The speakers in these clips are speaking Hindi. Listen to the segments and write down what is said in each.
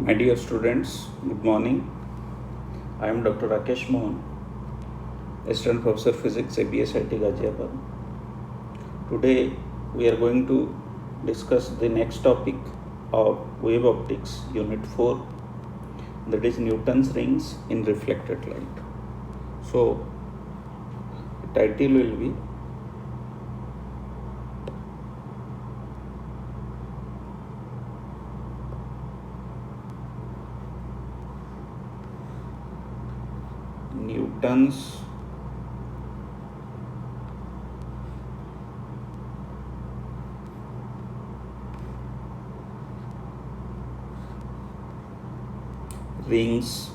My dear students, good morning. I am Dr. Rakesh Mohan, Assistant Professor Physics, ABSIT Ghaziabad. Today we are going to discuss the next topic of wave optics, Unit 4, that is Newton's rings in reflected light. So, the title will be Newton's rings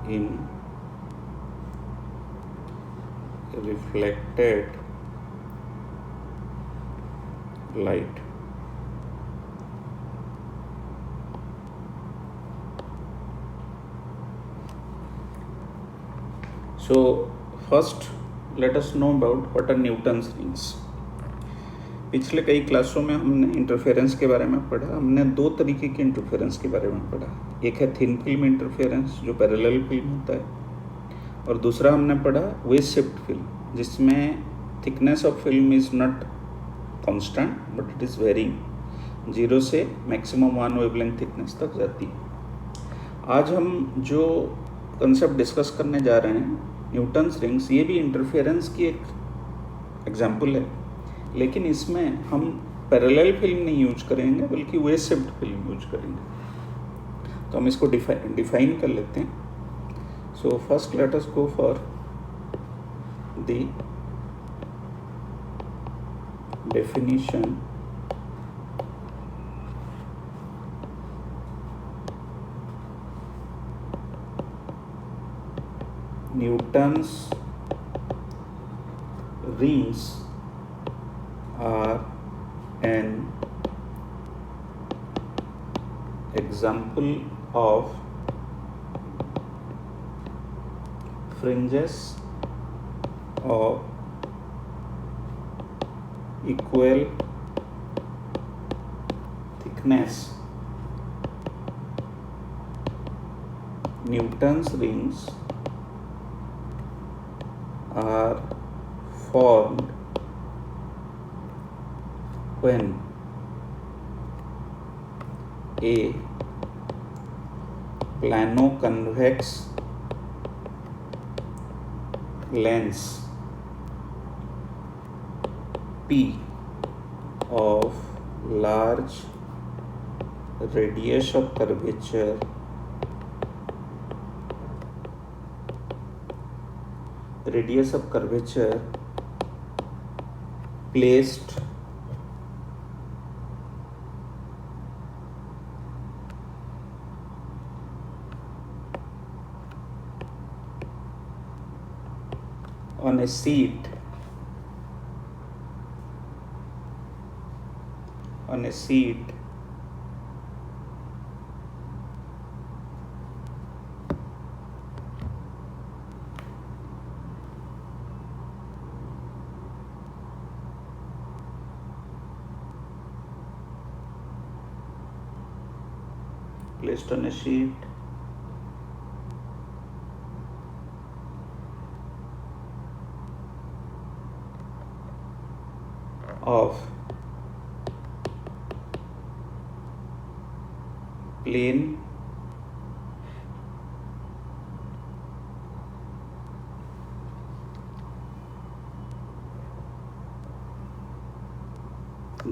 in reflected light. So first let us know about what are Newton's rings. पिछले कई क्लासों में हमने इंटरफेरेंस के बारे में पढ़ा. हमने दो तरीके के इंटरफेरेंस के बारे में पढ़ा. एक है थिन फिल्म इंटरफेरेंस जो पैरेलल फिल्म होता है, और दूसरा हमने पढ़ा वेव शिफ्ट फिल्म जिसमें thickness of film is not constant but it is varying, 0 से मैक्सिमम 1 वेवलेंथ थिकनेस तक जाती है. आज हम जो कंसेप्ट डिस्कस करने जा रहे हैं न्यूटन्स रिंग्स, ये भी इंटरफेरेंस की एक एग्जाम्पल है, लेकिन इसमें हम पैरेलल फिल्म नहीं यूज करेंगे बल्कि वेव शिफ्ट फिल्म यूज करेंगे. तो हम इसको डिफाइन कर लेते हैं. So first let us go for the definition Newton's rings are an example of fringes of equal thickness. Newton's rings are formed when a plano-convex lens P of large radius of curvature placed on a sheet of plane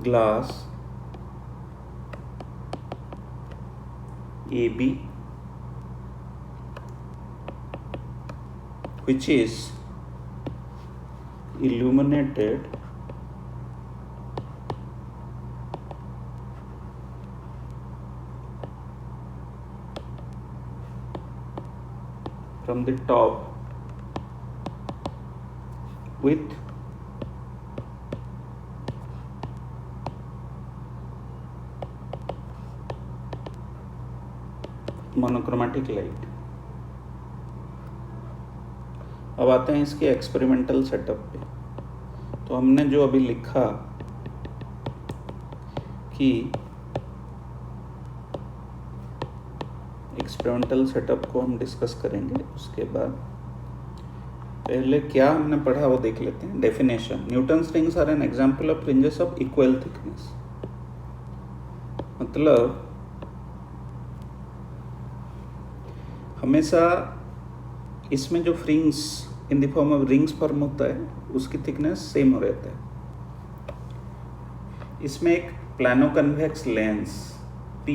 glass AB, which is illuminated from the top with monochromatic light. अब आते हैं इसके एक्सपेरिमेंटल सेटअप पे. तो हमने जो अभी लिखा कि एक्सपेरिमेंटल सेटअप को हम डिस्कस करेंगे। उसके बाद पहले क्या हमने पढ़ा वो देख लेते हैं। Definition, Newton's rings are an example of fringes of equal thickness. मतलब हमेशा इसमें जो fringes in the form of rings form होता है उसकी थिकनेस सेम हो रहता है। इसमें एक प्लानो कन्वेक्स लेंस P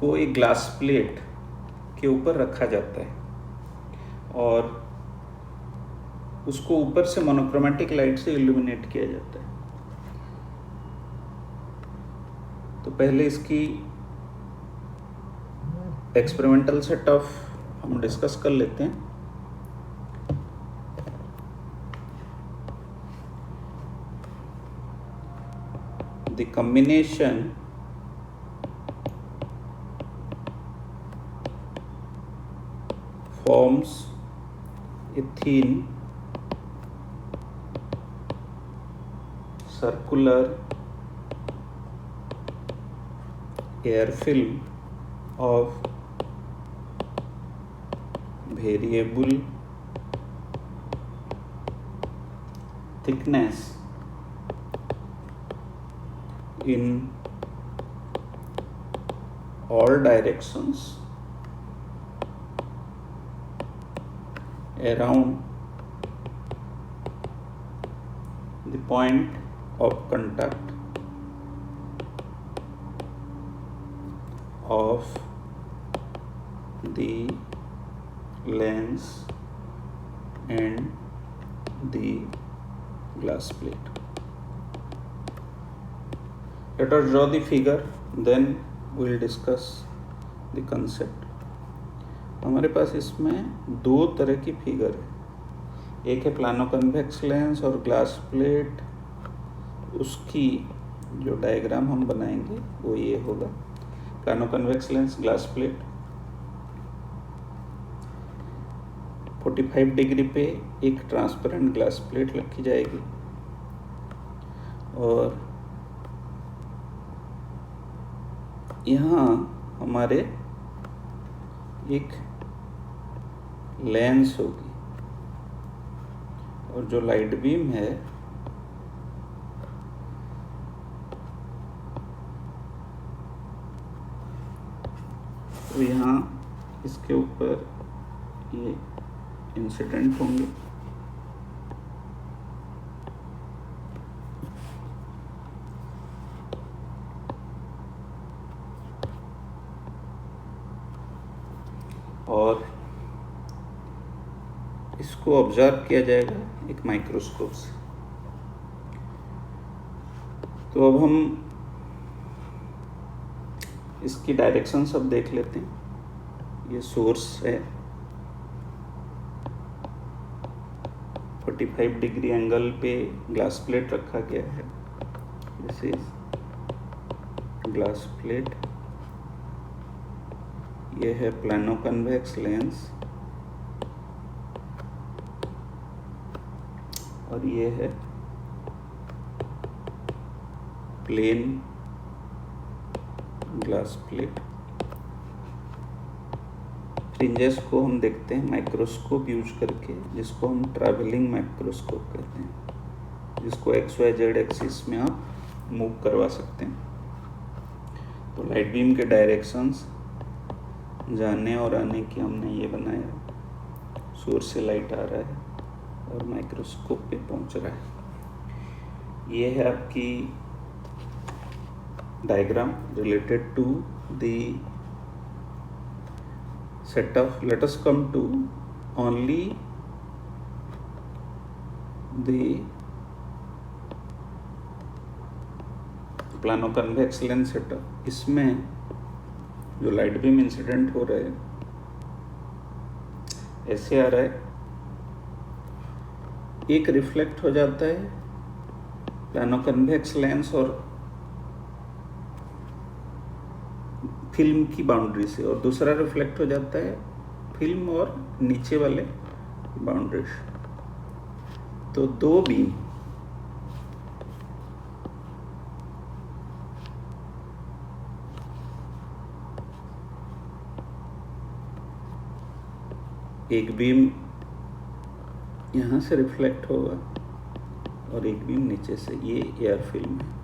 को एक ग्लास प्लेट के ऊपर रखा जाता है और उसको ऊपर से मोनोक्रोमेटिक लाइट से इल्यूमिनेट किया जाता है। तो पहले इसकी एक्सपेरिमेंटल सेटअप हम डिस्कस कर लेते हैं। The combination forms a thin circular air film of variable thickness in all directions around the point of contact of the lens and the glass plate. Let us draw the figure, then we will discuss the concept. हमारे पास इसमें दो तरह की फिगर है। एक है प्लानो कन्वेक्स लेंस और ग्लास प्लेट। उसकी जो डायग्राम हम बनाएंगे वो ये होगा। Plano convex lens, glass plate, 45 degree पे एक ट्रांसपेरेंट ग्लास प्लेट रखी जाएगी और यहाँ हमारे एक लेंस होगी और जो लाइट बीम है तो यहाँ इसके ऊपर ये इंसिडेंट होंगे और इसको ऑब्जर्व किया जाएगा एक माइक्रोस्कोप से। तो अब हम इसकी डायरेक्शन सब देख लेते हैं। ये सोर्स है, 45 डिग्री एंगल पे ग्लास प्लेट रखा गया है। This is glass plate. ये है प्लानो कन्वेक्स लेंस और ये है प्लेन ग्लास प्लेट। फ्रिंजेस को हम देखते हैं माइक्रोस्कोप यूज करके, जिसको हम ट्रैवलिंग माइक्रोस्कोप कहते हैं, जिसको XYZ एक्सिस में आप मूव करवा सकते हैं। तो लाइट बीम के डायरेक्शंस जाने और आने की हमने ये बनाया। सोर्स से लाइट आ रहा है और माइक्रोस्कोप पे पहुंच रहा है। ये है आपकी diagram related to the setup. Let us come to only the plano convex lens setup. इसमें जो लाइट बीम इंसिडेंट हो रहा है ऐसे आ रहा है, एक रिफ्लेक्ट हो जाता है प्लानो कन्वेक्स लेंस और फिल्म की बाउंड्री से, और दूसरा रिफ्लेक्ट हो जाता है फिल्म और नीचे वाले बाउंड्री। तो दो बीम एक बीम यहाँ से रिफ्लेक्ट होगा और एक बीम नीचे से, ये एयर फिल्म है।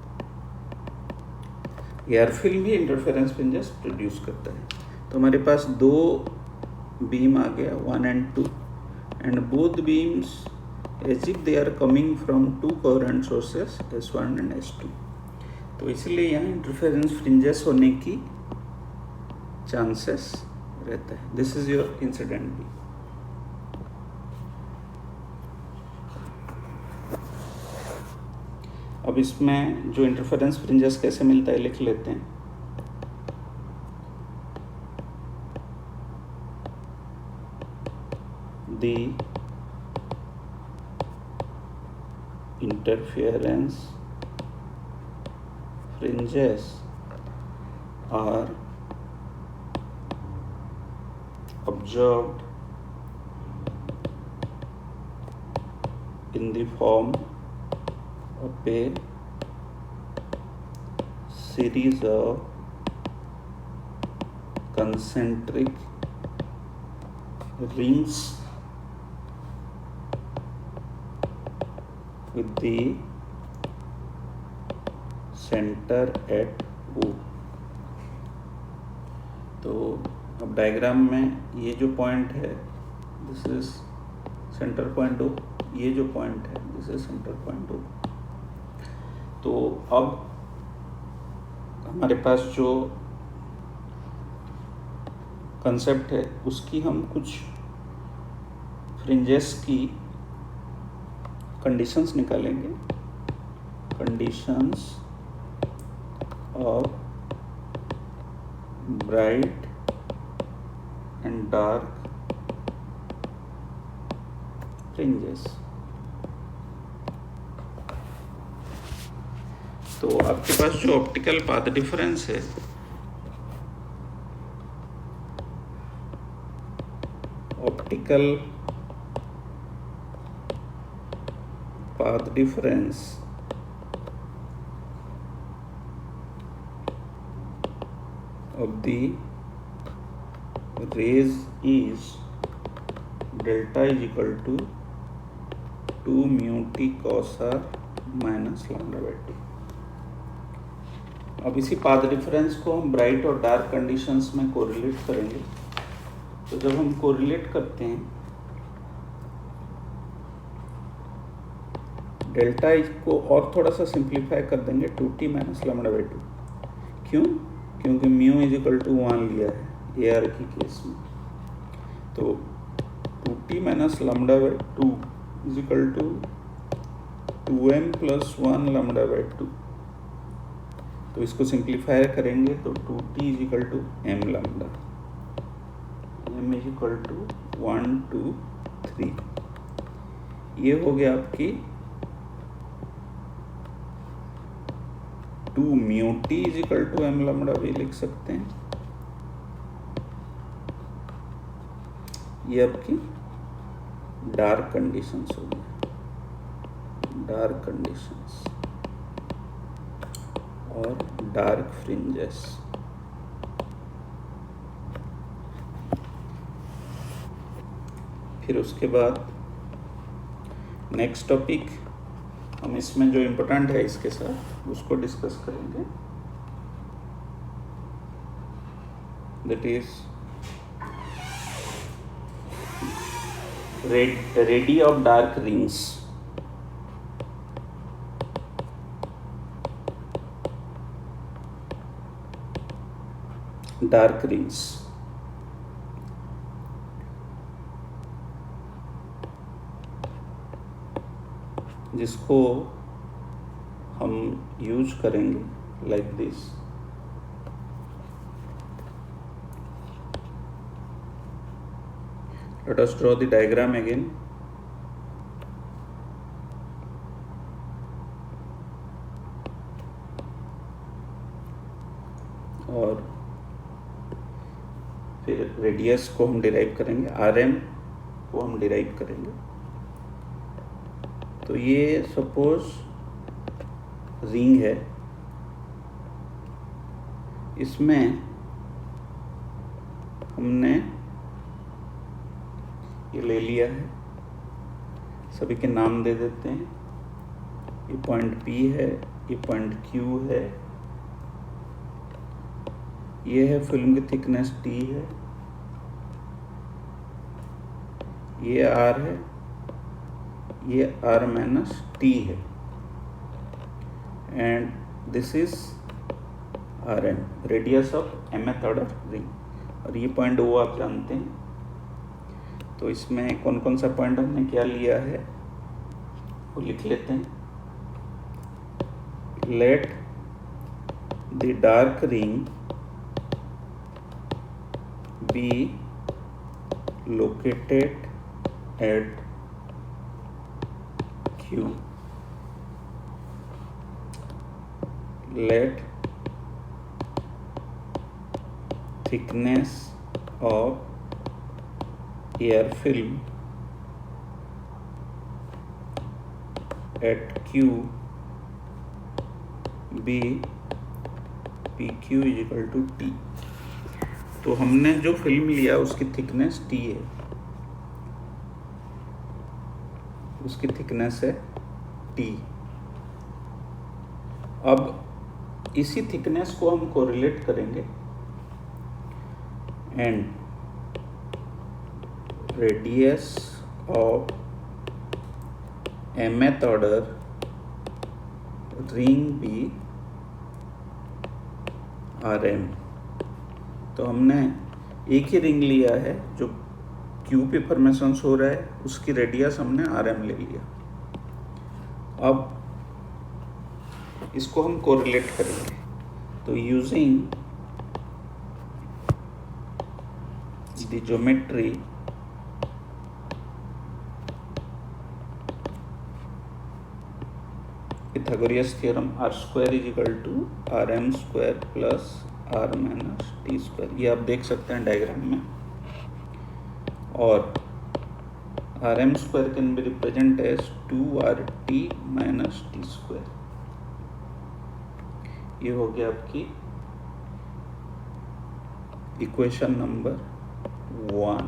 एयर फिल्म भी इंटरफेरेंस फ्रिंजेस प्रोड्यूस करता है। तो हमारे पास दो बीम आ गया, 1 and 2, and both beams as if they are coming from two coherent sources S1 and S2। तो इसलिए यहाँ इंटरफेरेंस फ्रिंजेस होने की चांसेस रहता है। This is your incident beam. अब इसमें जो इंटरफेरेंस फ्रिंजेस कैसे मिलता है लिख लेते हैं। The interference fringes are observed in the form of a series of concentric rings with the center at O। तो अब डायग्राम में ये जो पॉइंट है, this is centre point O, ये जो पॉइंट है this is centre point O। तो अब हमारे पास जो कंसेप्ट है उसकी हम कुछ फ्रिंजेस की कंडीशंस निकालेंगे। Conditions of bright and dark fringes. तो आपके पास जो ऑप्टिकल पाथ डिफरेंस है, optical path difference of the rays is delta is equal to 2 mu t cos r minus lambda by 2। अब इसी पाथ डिफरेंस को हम ब्राइट और डार्क कंडीशंस में कोरिलेट करेंगे। तो जब हम कोरिलेट करते हैं, डेल्टा को और थोड़ा सा सिंप्लीफाई कर देंगे, 2t माइनस लैम्डा बाई 2। क्यों? क्योंकि म्यू इज इक्वल टू 1 लिया है एआर की केस में। तो 2t minus lambda by 2 is equal to 2m plus 1 lambda by 2। तो इसको सिंप्लीफाई करेंगे तो 2t is equal to m lambda, m is equal to 1 2 3। ये हो गया आपकी 2 mu T is equal to M lambda भी लिख सकते हैं। ये आपकी डार्क कंडीशंस हो गई, डार्क कंडीशंस और डार्क फ्रिंजेस। फिर उसके बाद नेक्स्ट टॉपिक हम इसमें जो इम्पोर्टेंट है इसके साथ उसको डिस्कस करेंगे, that is ready of dark rings. Dark rings जिसको हम यूज करेंगे like this. Let us draw the diagram again. और फिर रेडियस को हम डिराइव करेंगे, RM को हम डिराइव करेंगे। तो ये सपोज रिंग है, इसमें हमने ये ले लिया है, सभी के नाम दे देते हैं। ये पॉइंट P है, ये पॉइंट Q है, ये है फिल्म की थिकनेस T है, ये R है, ये R माइनस T है, and this is RM, radius of mth order ring. और ये पॉइंट O आप जानते हैं। तो इसमें कौन कौन सा पॉइंट हमने क्या लिया है वो लिख लेते हैं। Let the dark ring be located at Q, let thickness of air film at Q be PQ is equal to T। तो हमने जो फिल्म लिया उसकी थिकनेस T है, उसकी थिकनेस है T। अब इसी थिकनेस को हम कोरिलेट करेंगे and radius of mth order ring be RM। तो हमने एक ही रिंग लिया है जो Q पे फॉर्मेशन हो रहा है, उसकी रेडियस हमने RM ले लिया। अब इसको हम कोरिलेट करेंगे। तो using the geometry Pythagoras theorem R² is equal to RM² plus R minus T², ये आप देख सकते हैं डायग्राम में। और RM² can be represent as 2RT minus T²। ये हो गया आपकी इक्वेशन नंबर 1।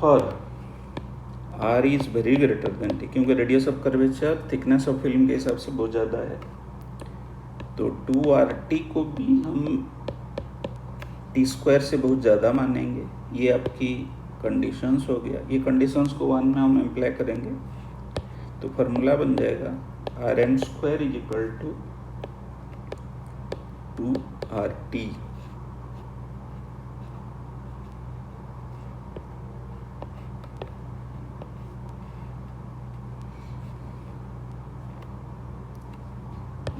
और R is very greater than T, क्योंकि radius of curvature thickness of film के हिसाब से बहुत ज़्यादा है। तो 2RT को भी हम T² से बहुत ज़्यादा मानेंगे। ये आपकी कंडीशंस हो गया। ये कंडीशंस को 1 में हम अप्लाई करेंगे तो फार्मूला बन जाएगा RM² is equal to 2RT।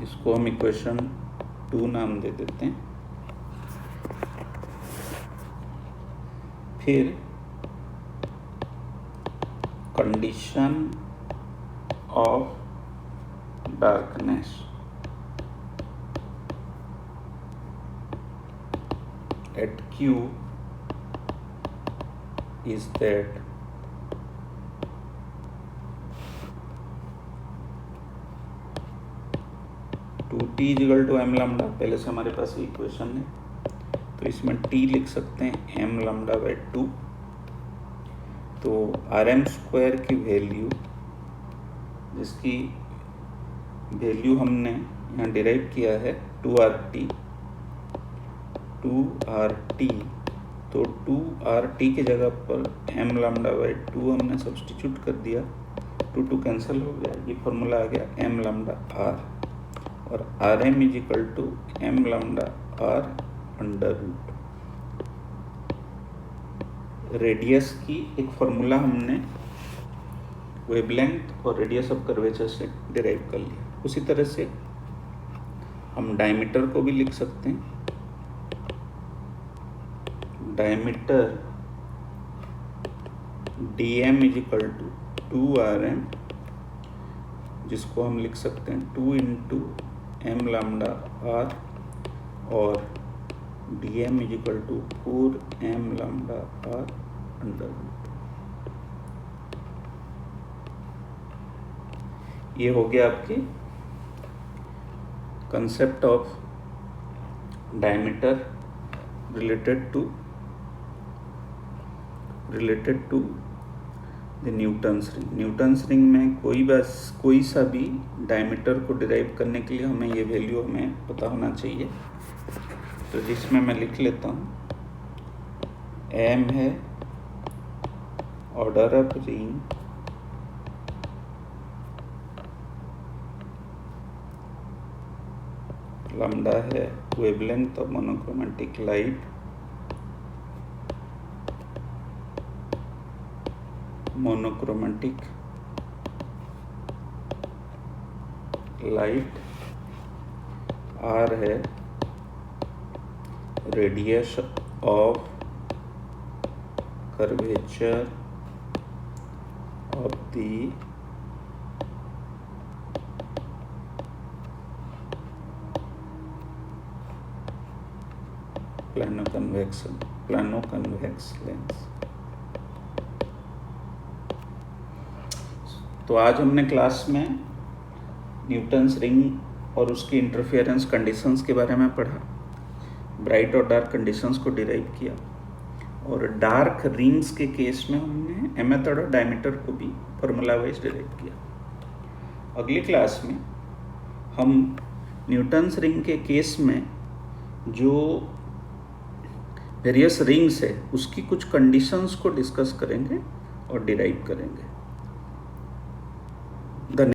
इसको हम इक्वेशन 2 नाम दे देते हैं। फिर condition of darkness at Q is that T is equal to m lambda. पहले से हमारे पास इक्वेशन है, तो इसमें T लिख सकते हैं m लैम्डा बाई 2। तो RM² की वैल्यू, जिसकी वैल्यू हमने यहाँ डिराइव किया है 2RT। तो 2RT की जगह पर m लैम्डा बाई 2 हमने सब्सटीट्यूट कर दिया, 2 कैंसिल हो गया, ये फॉर्मूला आ गया m लैम्डा R। और RM is equal to m lambda R under root. Radius की एक फॉर्मूला हमने वेवलेंथ और रेडियस ऑफ कर्वेचर से डिराइव कर लिया। उसी तरह से हम डायमीटर को भी लिख सकते हैं। Diameter DM is equal to 2RM, जिसको हम लिख सकते हैं 2 इंटू m लैम्डा R, और DM is equal to 4m lambda R under root. ये हो गया आपकी concept of diameter related to the Newton's ring. Newton's ring में कोई सा भी डायमीटर को डिराइव करने के लिए हमें ये वैल्यू हमें पता होना चाहिए। तो जिसमें मैं लिख लेता हूँ, एम है ऑर्डर ऑफ रिंग, लैम्डा है wavelength of monochromatic light, R है radius of curvature of the plano convex lens. तो आज हमने क्लास में न्यूटन्स रिंग और उसकी इंटरफेरेंस कंडीशंस के बारे में पढ़ा, ब्राइट और डार्क कंडीशंस को डिराइव किया, और डार्क रिंग्स के केस में हमने मेथड और डायमीटर को भी फॉर्मूला वाइज डिराइव किया। अगली क्लास में हम न्यूटन्स रिंग के केस में जो वेरियस रिंग्स है उसकी कुछ कंडीशंस को डिस्कस करेंगे और डिराइव करेंगे।